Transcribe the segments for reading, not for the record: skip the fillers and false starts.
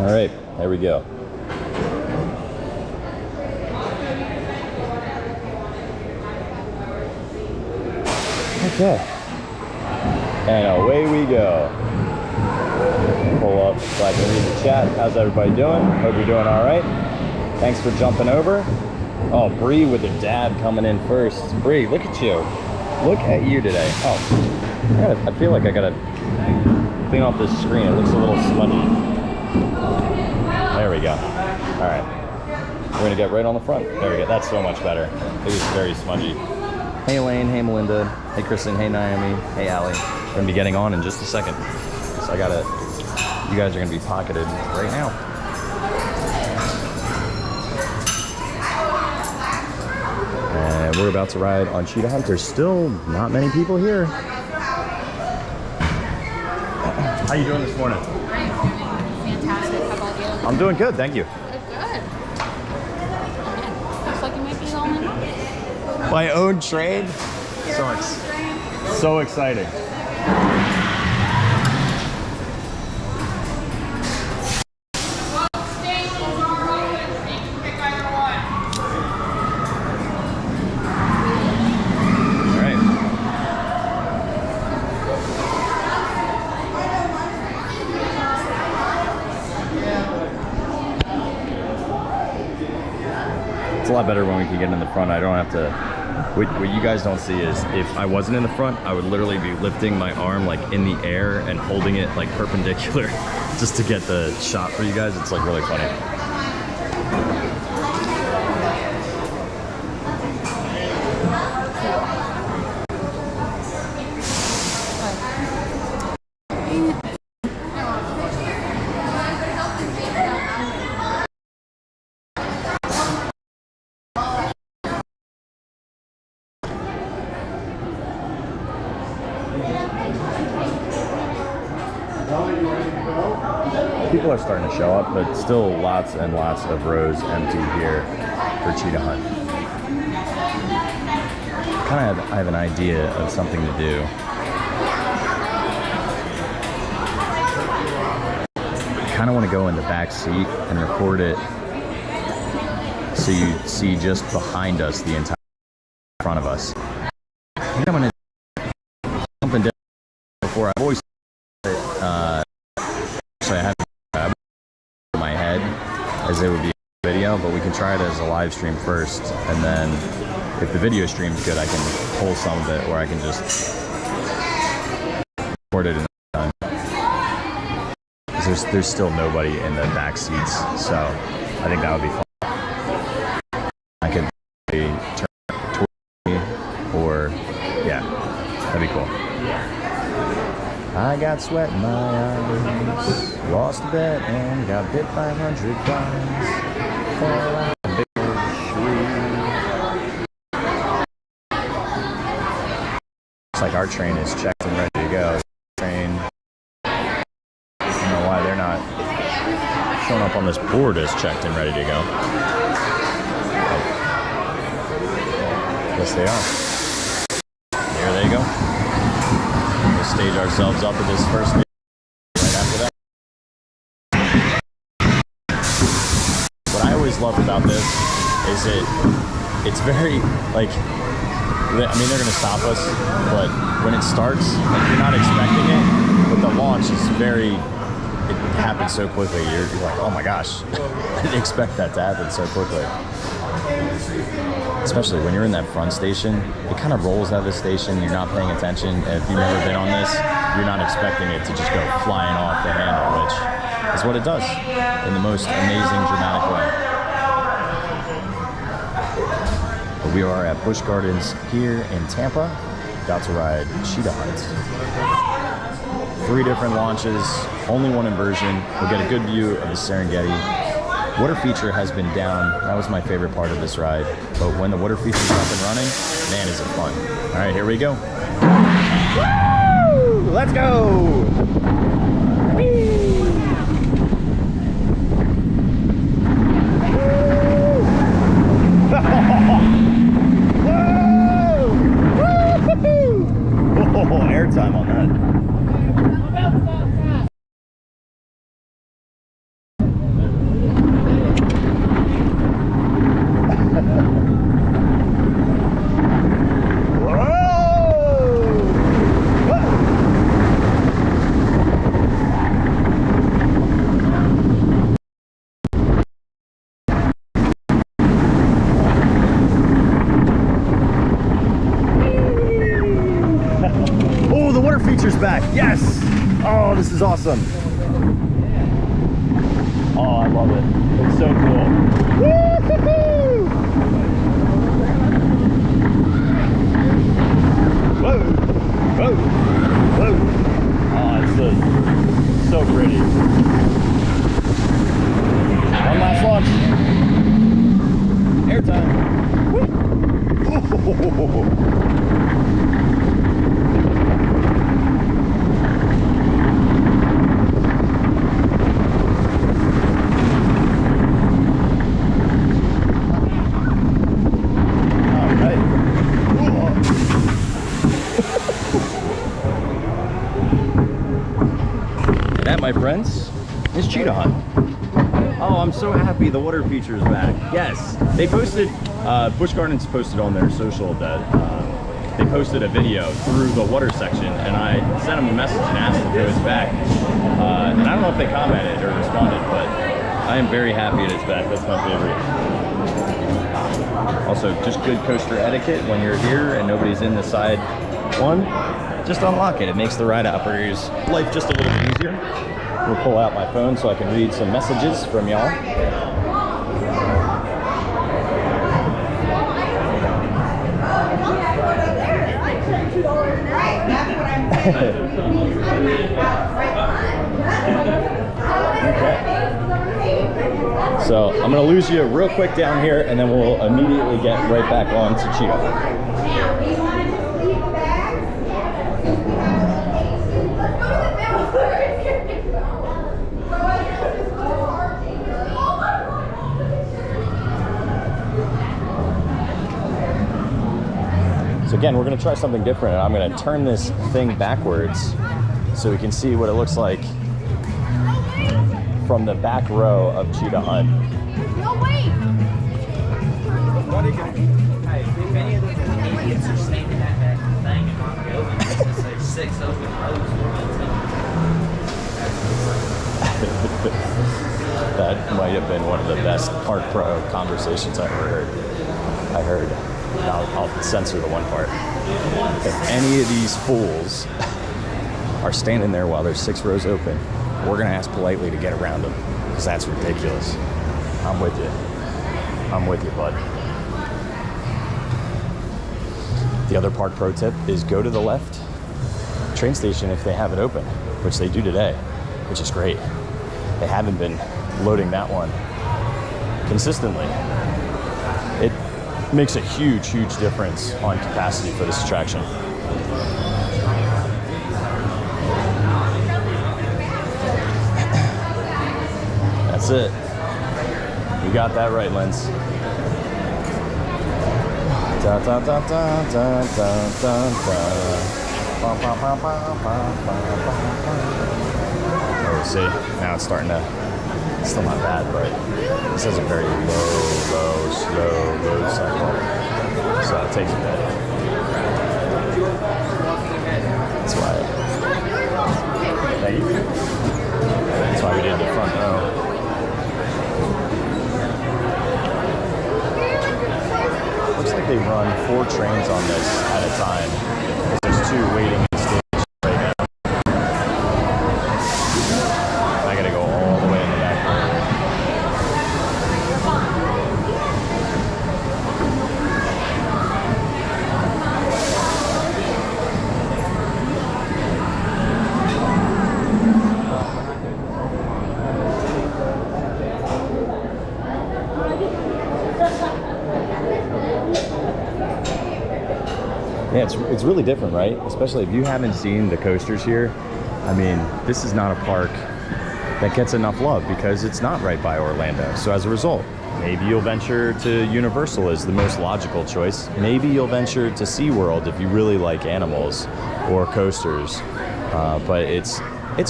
All right, there we go. Okay. And away we go. Pull up so I can read the chat. How's everybody doing? Hope you're doing all right. Thanks for jumping over. Oh, Bree with her dad coming in first. Bree, look at you. Look at you today. Oh, I feel like I gotta clean off this screen. It looks a little smudgy. There we go. All right. We're gonna get right on the front. There we go. That's so much better. It was very smudgy. Hey Elaine, hey Melinda, hey Kristen, hey Naomi, hey Allie. We're gonna be getting on in just a second. So you guys are gonna be pocketed right now. And we're about to ride on Cheetah Hunt. There's still not many people here. How you doing this morning? I'm doing fantastic. How about you? I'm doing good, thank you. Good. Looks like you might be the only one. My own train? So exciting. It's a lot better when we can get in the front. I don't have to, what you guys don't see is if I wasn't in the front, I would literally be lifting my arm like in the air and holding it like perpendicular just to get the shot for you guys. It's like really funny. People are starting to show up, but still lots and lots of rows empty here for Cheetah Hunt. I have an idea of something to do. I kind of want to go in the back seat and record it so you see just behind us the entire front of us. I think I'm going to do something different before. I've always said it, actually I have my head as it would be a video, but we can try it as a live stream first, and then if the video stream's good, I can pull some of it, or I can just record it another time. There's still nobody in the back seats, so I think that would be fun. I could turn toward me, or yeah, that'd be cool. I got sweat in my eyes, lost a bet and got bit by 100 flies. Fall out a big shrew. Looks like our train is checked and ready to go. Train. I don't know why they're not showing up on this board as checked and ready to go. Yes, they are. There they go. We'll stage ourselves up at this first meeting right after that. What I always loved about this is it's very, like, I mean, they're going to stop us, but when it starts, like, you're not expecting it, but the launch is it happens so quickly. You're like, oh my gosh, I didn't expect that to happen so quickly. Especially when you're in that front station, it kind of rolls out of the station, you're not paying attention, and if you've never been on this, you're not expecting it to just go flying off the handle, which is what it does in the most amazing, dramatic way. But we are at Busch Gardens here in Tampa, about to ride Cheetah Hunt. 3 different launches, only one inversion. We'll get a good view of the Serengeti. Water feature has been down. That was my favorite part of this ride. But when the water feature's up and running, man, is it fun. All right, here we go. Woo! Let's go! Whee! Whoa! Oh, airtime on that. Oh, this is awesome. Oh, I love it. It's so cool. Woo-hoo-hoo! Whoa, whoa, whoa. Oh, it's so pretty. One last launch. Airtime. Woo. That, my friends, is Cheetah Hunt. Oh, I'm so happy the water feature is back. Yes, they posted, Busch Gardens posted on their social that they posted a video through the water section, and I sent them a message and asked if it was back. And I don't know if they commented or responded, but I am very happy that it's back. That's my favorite. Also, just good coaster etiquette when you're here and nobody's in the side one. Just unlock it. It makes the ride operator's life just a little bit easier. We'll pull out my phone so I can read some messages from y'all. Okay. So I'm going to lose you real quick down here, and then we'll immediately get right back on to Cheetah. So again, we're going to try something different. I'm going to turn this thing backwards so we can see what it looks like from the back row of Cheetah Hunt. No, wait! What are you going to do? Hey, if any of those idiots are standing that back thing and not going, there's 6 open rows. That might have been one of the best Park Pro conversations I ever heard. I heard. I'll censor the one part. If any of these fools are standing there while there's 6 rows open, we're gonna ask politely to get around them, because that's ridiculous. I'm with you. I'm with you, bud. The other Park Pro tip is go to the left train station if they have it open, which they do today, which is great. They haven't been loading that one consistently. It makes a huge, huge difference on capacity for this attraction. That's it. You got that right, Lens. Da, da, da, da, da, da, da, da. Ba, ba, ba, ba, ba, ba, ba. Oh, see, now it's starting to, it's still not bad, but this has a very low, slow load cycle. So it takes a bit. That's why. Thank you. That's why we did the front row. Looks like they run 4 trains on this at a time. There's 2 waiting in stage right now. I gotta go all the way in the back. Yeah, it's really different, right? Especially if you haven't seen the coasters here. I mean, this is not a park that gets enough love because it's not right by Orlando. So as a result, maybe you'll venture to Universal as the most logical choice. Maybe you'll venture to SeaWorld if you really like animals or coasters. But it's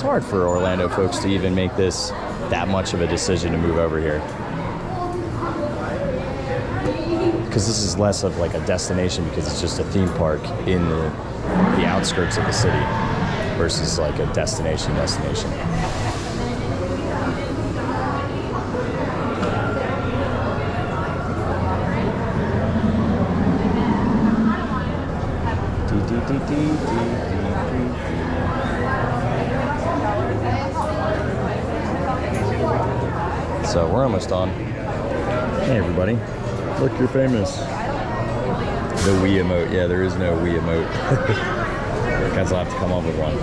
hard for Orlando folks to even make this that much of a decision to move over here. Because this is less of like a destination because it's just a theme park in the outskirts of the city versus like a destination. So we're almost on. Hey everybody, look, you're famous. The Wii emote. Yeah, there is no Wii emote. Guys will have to come up with one.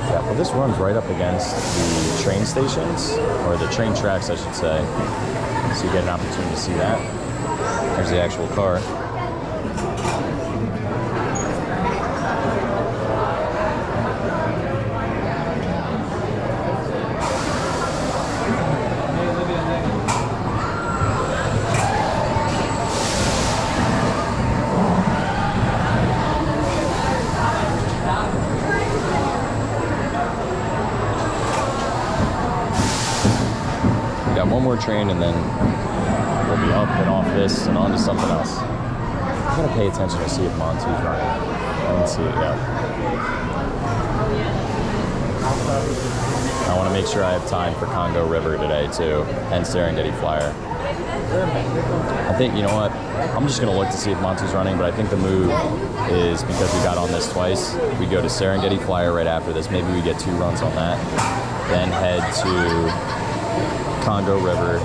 Yeah, well this runs right up against the train stations, or the train tracks I should say. So you get an opportunity to see that. There's the actual car. One more train and then we'll be up and off this and on to something else. I'm gonna pay attention to see if Montu's running. I didn't see it yet. I want to make sure I have time for Congo River today too, and Serengeti Flyer. I think, you know what, I'm just gonna look to see if Montu's running, but I think the move is, because we got on this twice, we go to Serengeti Flyer right after this. Maybe we get 2 runs on that, then head to Congo River,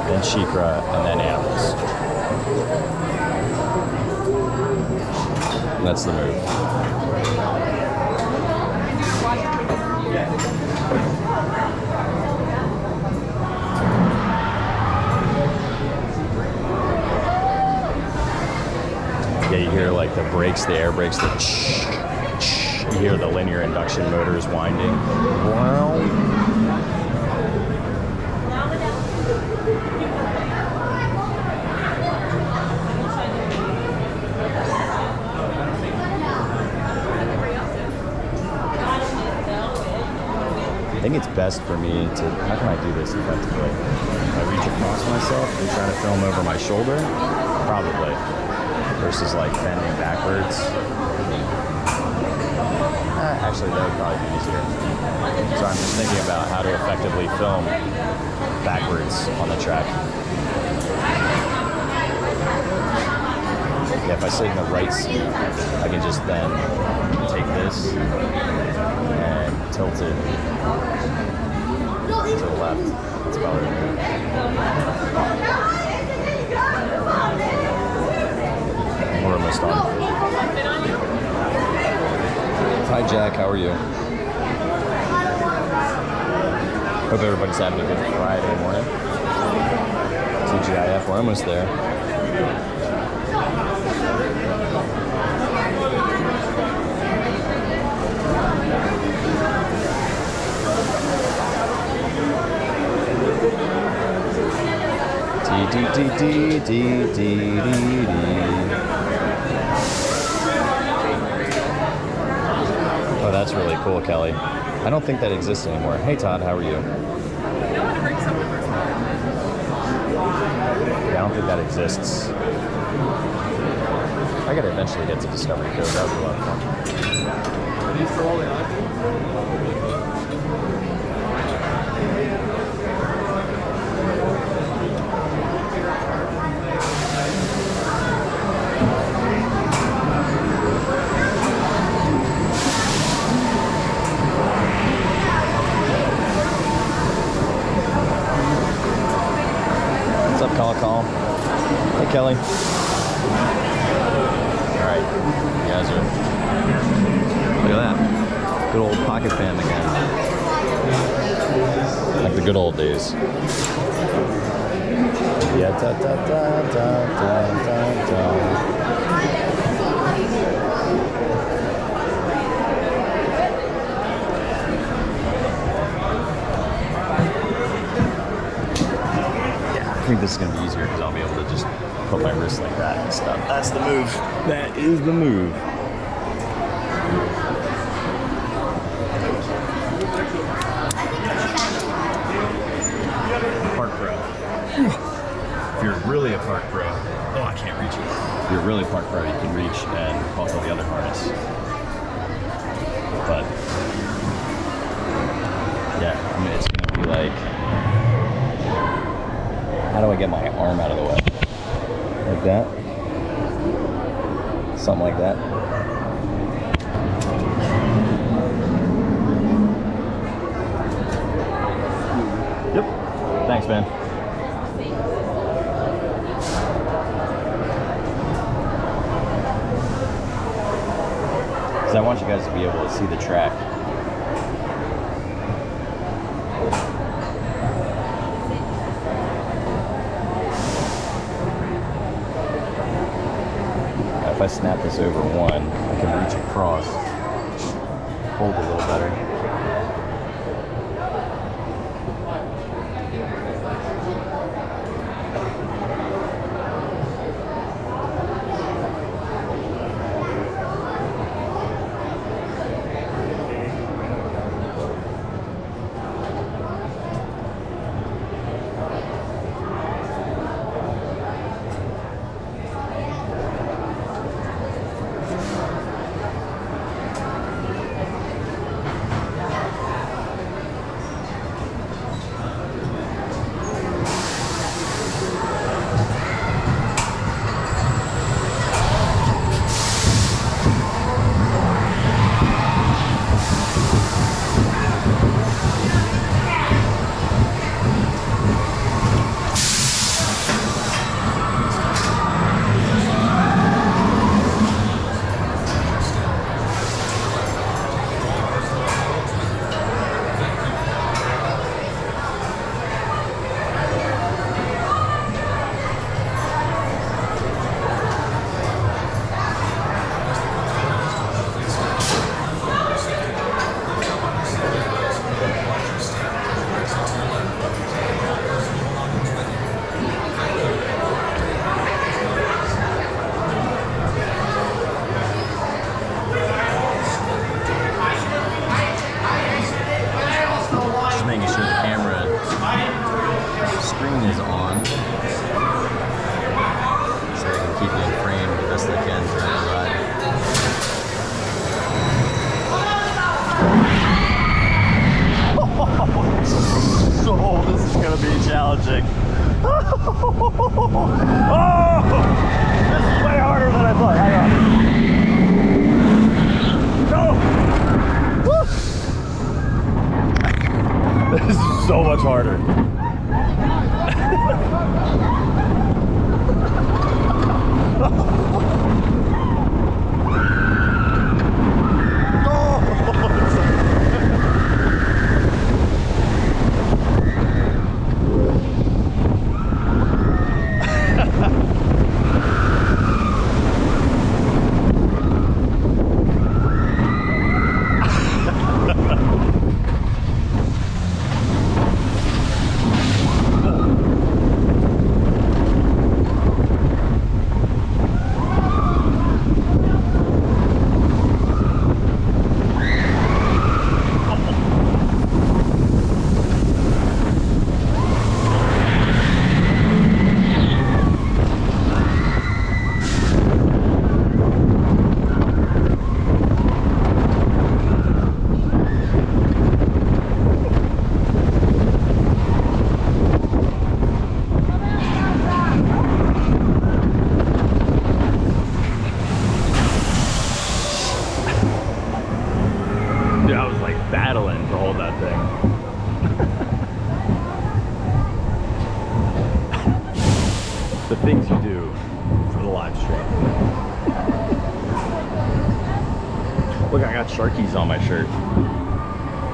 then Shikra, and then Animals. That's the move. Yeah, you hear like the brakes, the air brakes, the you hear the linear induction motors winding. Wow. I think it's best for me to, how can I do this effectively? I reach across myself and try to film over my shoulder? Probably. Versus like bending backwards. Actually, that would probably be easier. So I'm just thinking about how to effectively film backwards on the track. Yeah, if I sit in the right seat, I can just then take this and tilt it to the left. That's about it. We're almost on. Hi Jack, how are you? Hope everybody's having a good Friday morning. TGIF, we're almost there. Oh, that's really cool, Kelly. I don't think that exists anymore. Hey, Todd, how are you? Yeah, I don't think that exists. I gotta eventually get to Discovery Cove. That would be a lot of fun. Call. Hey, Kelly. All right, you guys are. Look at that. Good old pocket fam again. Like the good old days. Yeah, da da da da da da da. I think this is going to be easier because I'll be able to just put my wrist like that and stuff. That's the move. That is the move. Park Pro. If you're really a Park Pro, oh, I can't reach it. If you're really Park Pro, you can reach and also the other harness. But, yeah, I mean, it's going to be like, how do I get my arm out of the way? Like that. Something like that. Yep. Thanks, man. Because I want you guys to be able to see the track. If I snap this over one, I can reach across, hold a little better. So much harder. The things you do for the live stream. Look, I got Sharkies on my shirt.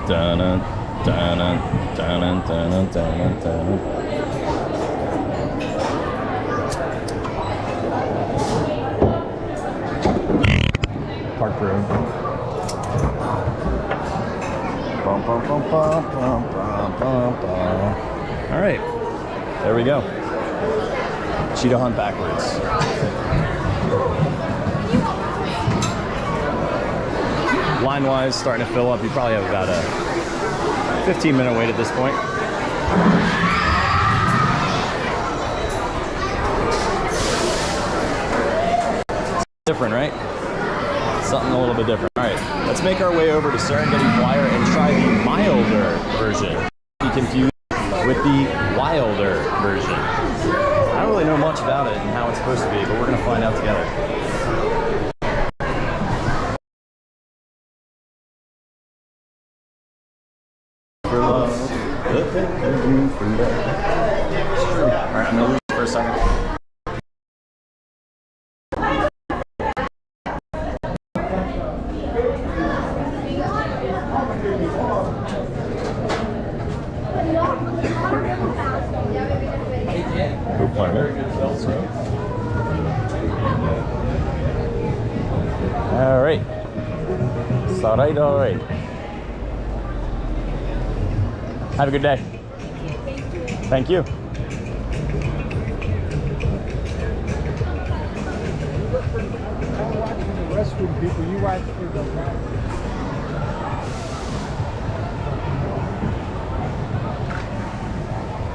Dun-dun, dun-dun, dun-dun, dun-dun, dun-dun, dun-dun. Park room. Bum, bum, bum, bum, bum, bum, bum, bum. All right, there we go. Cheetah hunt backwards. Line-wise, starting to fill up. You probably have about a 15-minute wait at this point. Different, right? Something a little bit different. All right, let's make our way over to Serengeti Flyer and try the milder version. Be confused with the wilder version. I don't really know much about it and how it's supposed to be, but we're gonna find out together. Alright, I'm gonna lose you for a second. All right. All right. Have a good day. Thank you.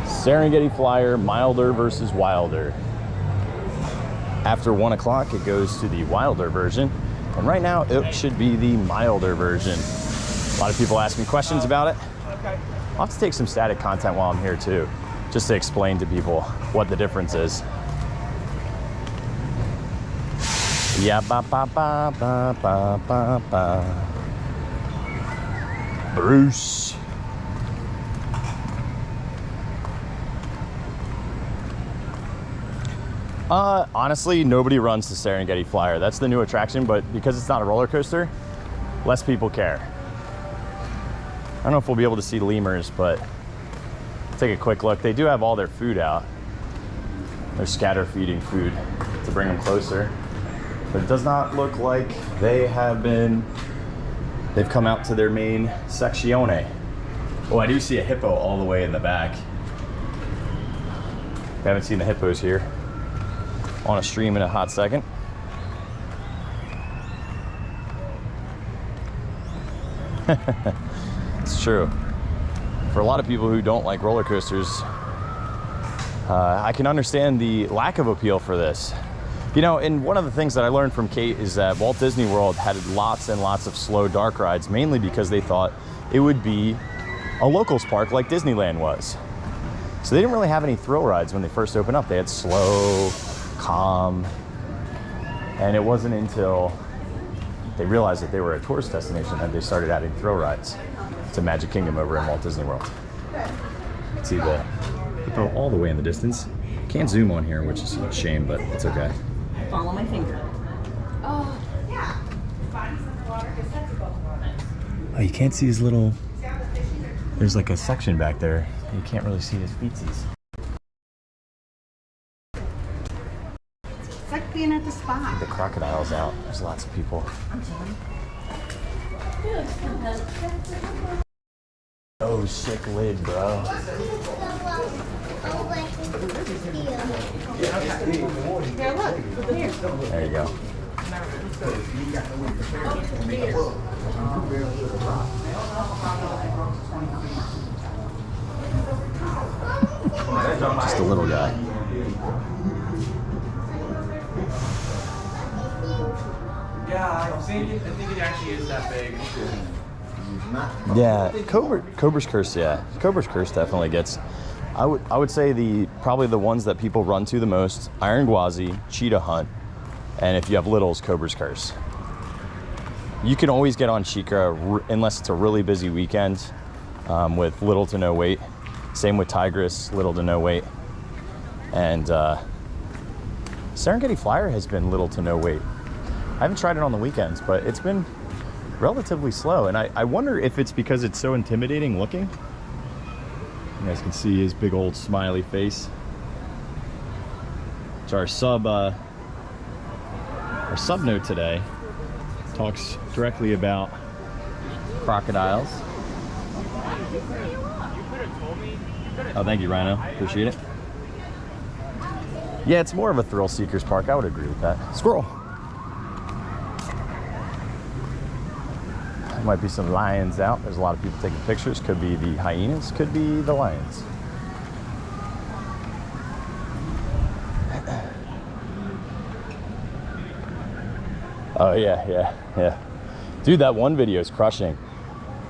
Serengeti Flyer, milder versus wilder. After 1 o'clock, it goes to the wilder version. And right now, it should be the milder version. A lot of people ask me questions about it. I'll have to take some static content while I'm here too, just to explain to people what the difference is. Yeah, ba ba ba ba ba ba ba. Bruce. Honestly, nobody runs the Serengeti Flyer. That's the new attraction, but because it's not a roller coaster, less people care. I don't know if we'll be able to see lemurs, but take a quick look. They do have all their food out. They're scatter feeding food to bring them closer. But it does not look like they've come out to their main secchione. Oh, I do see a hippo all the way in the back. I haven't seen the hippos here on a stream in a hot second. It's true. For a lot of people who don't like roller coasters, I can understand the lack of appeal for this. You know, and one of the things that I learned from Kate is that Walt Disney World had lots and lots of slow dark rides, mainly because they thought it would be a locals park like Disneyland was. So they didn't really have any thrill rides when they first opened up. They had slow, calm, and it wasn't until they realized that they were a tourist destination that they started adding thrill rides to Magic Kingdom over in Walt Disney World. You can see the hippo all the way in the distance. Can't zoom on here, which is a shame, but it's okay. Follow my finger. Oh. Oh, you can't see his little... There's like a section back there. You can't really see his feetsies. It's like being at the spa. The crocodile's out. There's lots of people. I'm sorry. Oh, sick lid, bro. Here, look. Here. There you go. Just a little guy. Yeah, I think it actually is that big. Yeah, Cobra's Curse. Yeah, Cobra's Curse definitely gets. I would say probably the ones that people run to the most: Iron Gwazi, Cheetah Hunt, and if you have littles, Cobra's Curse. You can always get on Chica unless it's a really busy weekend with little to no wait. Same with Tigris, little to no wait. And Serengeti Flyer has been little to no wait. I haven't tried it on the weekends, but it's been relatively slow. And I wonder if it's because it's so intimidating looking. You guys can see his big old smiley face. So our sub note today talks directly about crocodiles. Oh, thank you, Rhino. Appreciate it. Yeah, it's more of a thrill seekers park. I would agree with that. Squirrel. There might be some lions out. There's a lot of people taking pictures. Could be the hyenas, could be the lions. Oh yeah. Dude, that one video is crushing.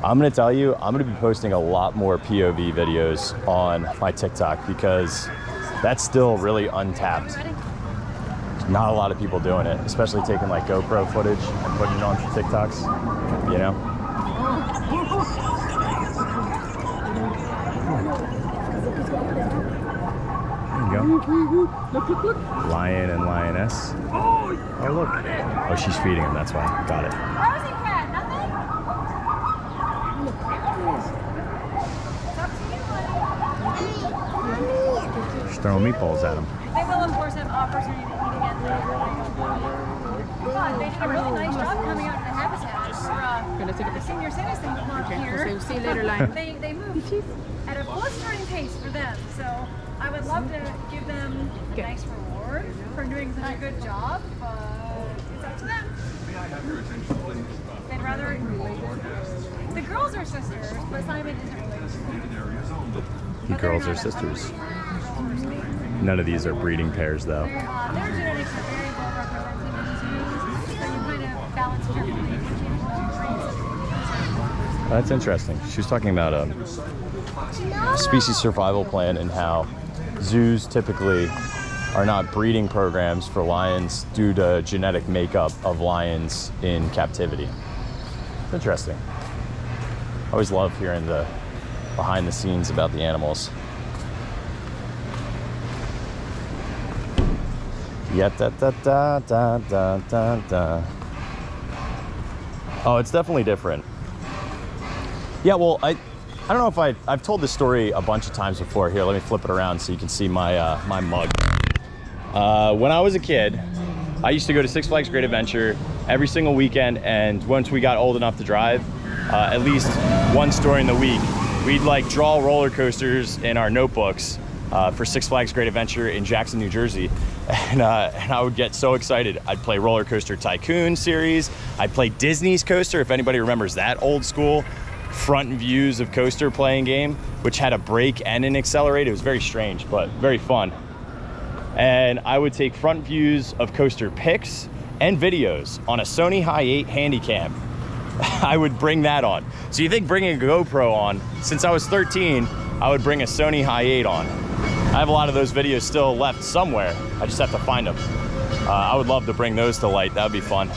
I'm gonna tell you, I'm gonna be posting a lot more POV videos on my TikTok because that's still really untapped. There's not a lot of people doing it, especially taking like GoPro footage and putting it on TikToks, you know? Look, look, look. Lion and lioness. Oh, look. Oh, she's feeding him, that's why. Got it. Rosie cat, nothing? It's up to you, buddy. She's throwing meatballs at him. They will, of course, have opportunity to eat again later. But they did a really nice job coming out of the habitat Gonna take a for picture. senior citizens not here. So see you later, Lion. They moved at a blistering pace for them. So I would love to give them a nice reward for doing such a good job, but it's up to them. They'd rather. The girls are sisters, but Simon isn't related. The girls are sisters. None of these are breeding pairs, though. Their genetics are very well represented in zoos, so you kind of balance carefully between what you That's interesting. She was talking about a species survival plan and how zoos typically are not breeding programs for lions due to genetic makeup of lions in captivity. It's interesting. I always love hearing the behind the scenes about the animals. Yeah, da da da da da da da. Oh, it's definitely different. Yeah, well, I don't know if I've told this story a bunch of times before. Here, let me flip it around so you can see my my mug. When I was a kid, I used to go to Six Flags Great Adventure every single weekend, and once we got old enough to drive, at least once during the week, we'd like draw roller coasters in our notebooks for Six Flags Great Adventure in Jackson, New Jersey. And I would get so excited. I'd play Roller Coaster Tycoon series. I'd play Disney's Coaster, if anybody remembers that old school front views of coaster playing game, which had a brake and an accelerator. It was very strange, but very fun. And I would take front views of coaster pics and videos on a Sony Hi8 Handycam. I would bring that on. So you think bringing a GoPro on, since I was 13, I would bring a Sony Hi8 on. I have a lot of those videos still left somewhere. I just have to find them. I would love to bring those to light. That would be fun.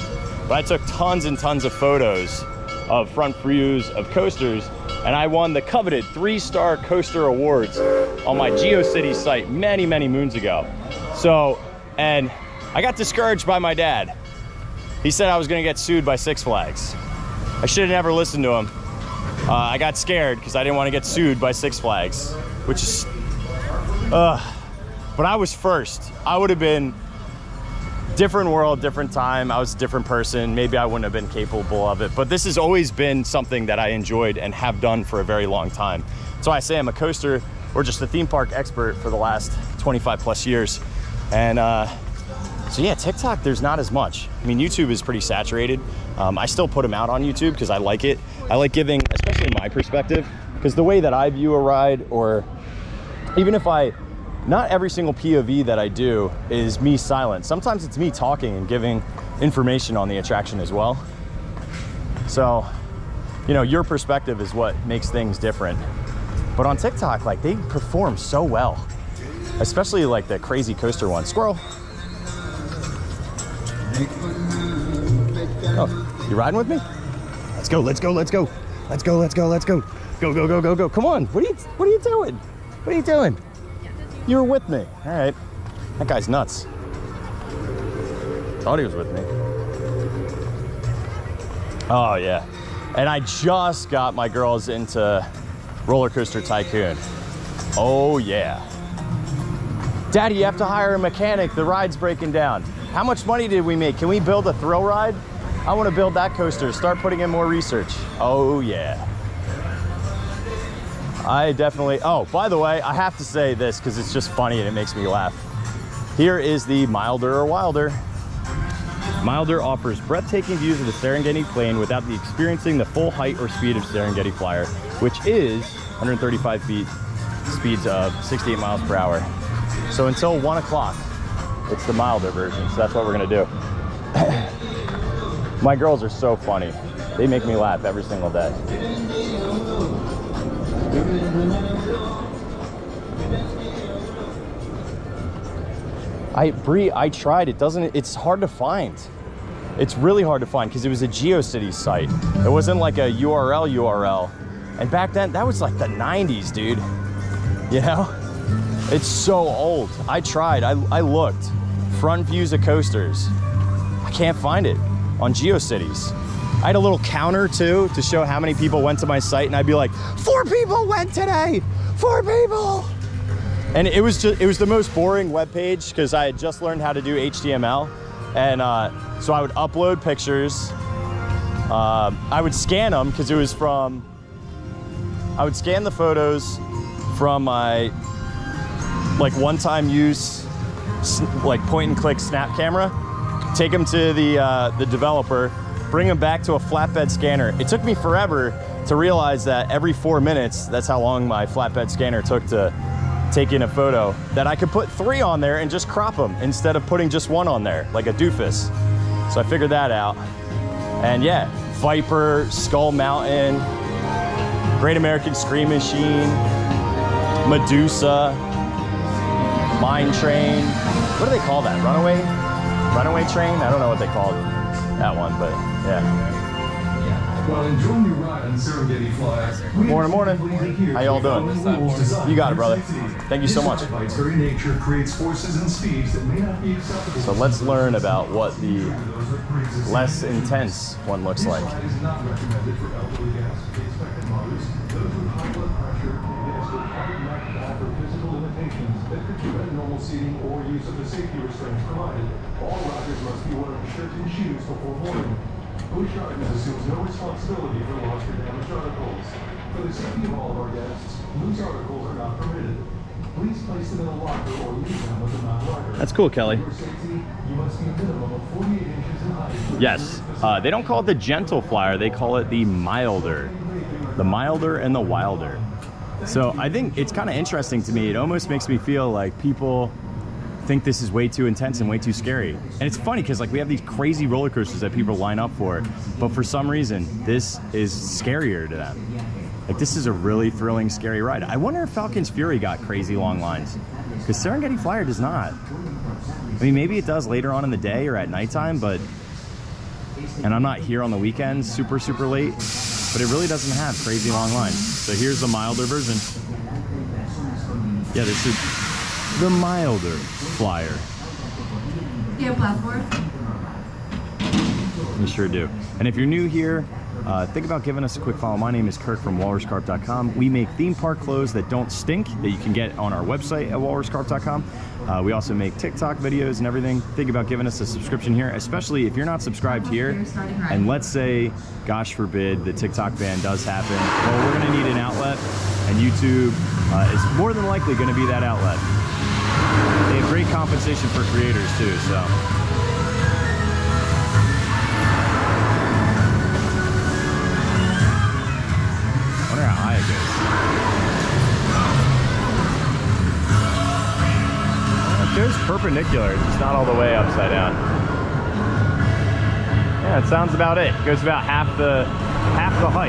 But I took tons and tons of photos of front views of coasters, and I won the coveted 3-star coaster awards on my GeoCities site many, many moons ago. So, and I got discouraged by my dad. He said I was gonna get sued by Six Flags. I should have never listened to him. I got scared because I didn't want to get sued by Six Flags, which is, but I was first. I would have been different world, different time. I was a different person. Maybe I wouldn't have been capable of it, but this has always been something that I enjoyed and have done for a very long time. So I say I'm a coaster or just a theme park expert for the last 25 plus years. And so yeah, TikTok, there's not as much. I mean, YouTube is pretty saturated. I still put them out on YouTube because I like it. I like giving, especially my perspective, because the way that I view a ride, or even if not every single POV that I do is me silent. Sometimes it's me talking and giving information on the attraction as well. So, you know, your perspective is what makes things different. But on TikTok, like, they perform so well, especially like the crazy coaster one. Squirrel. Oh, you riding with me? Let's go, let's go, let's go. Let's go, let's go, let's go. Go, go, go, go, go. Come on, what are you doing? What are you doing? You were with me. All right. That guy's nuts. Thought he was with me. Oh, yeah. And I just got my girls into Roller Coaster Tycoon. Oh, yeah. Daddy, you have to hire a mechanic. The ride's breaking down. How much money did we make? Can we build a thrill ride? I want to build that coaster. Start putting in more research. Oh, yeah. I definitely, oh, by the way, I have to say this because it's just funny and it makes me laugh. Here is the Milder or Wilder. Milder offers breathtaking views of the Serengeti Plain without experiencing the full height or speed of Serengeti Flyer, which is 135 feet, speeds of 68 miles per hour. So until 1 o'clock, it's the Milder version, so that's what we're gonna do. My girls are so funny. They make me laugh every single day. Bree, I tried. It's hard to find. It's really hard to find because it was a GeoCities site. It wasn't like a URL. And back then, that was like the 90s, dude. You know? It's so old. I tried. I looked. Front views of coasters. I can't find it on GeoCities. I had a little counter too to show how many people went to my site, and I'd be like, 4 people went today. 4 people. And it was the most boring web page because I had just learned how to do HTML, and so I would upload pictures. I would scan them because it was from. I would scan the photos from my like one-time use, like point and click snap camera. Take them to the developer, bring them back to a flatbed scanner. It took me forever to realize that every 4 minutes, that's how long my flatbed scanner took to take in a photo, that I could put 3 on there and just crop them instead of putting just 1 on there, like a doofus. So I figured that out. And yeah, Viper, Skull Mountain, Great American Scream Machine, Medusa, Mine Train. What do they call that? Runaway Train? I don't know what they called that one, but yeah. While enjoying your ride on Serengeti Flyer, Morning. How y'all doing? You got it, brother. Thank you so much. By its very nature, creates forces and speeds that may not be acceptable. So let's learn about what the less intense one looks like. This flight is not recommended for elderly guests, expectant mothers, those with high blood pressure, and guests with cardiac valve or physical limitations that could prevent normal seating or use of the safety restraints provided. All riders must be wearing shirts and shoes before boarding. Busch assumes no responsibility for lost or damaged articles. For the safety of all of our guests, loose articles are not permitted. Please place them in a locker or leave them with a non-rider. That's cool, Kelly. For safety, you must be a minimum of 48 inches in height. Yes, they don't call it the gentle flyer, they call it the milder. The milder and the wilder. So I think it's kind of interesting to me. It almost makes me feel like people think this is way too intense and way too scary. And it's funny because like we have these crazy roller coasters that people line up for, but for some reason this is scarier to them. Like this is a really thrilling, scary ride. I wonder if Falcon's Fury got crazy long lines, because Serengeti Flyer does not. I mean, maybe it does later on in the day or at nighttime, but, and I'm not here on the weekends super late, but it really doesn't have crazy long lines. So here's the milder version. Yeah, this is the milder flyer. Do you have platform? You sure do. And if you're new here, think about giving us a quick follow. My name is Kirk from walruscarp.com. We make theme park clothes that don't stink, that you can get on our website at walruscarp.com. We also make TikTok videos and everything. Think about giving us a subscription here, especially if you're not subscribed here. And let's say, gosh forbid, the TikTok ban does happen. Well, we're gonna need an outlet, and YouTube is more than likely gonna be that outlet. They have great compensation for creators too, so. I wonder how high it goes. It goes perpendicular, it's just not all the way upside down. Yeah, it sounds about it. It goes about half the height.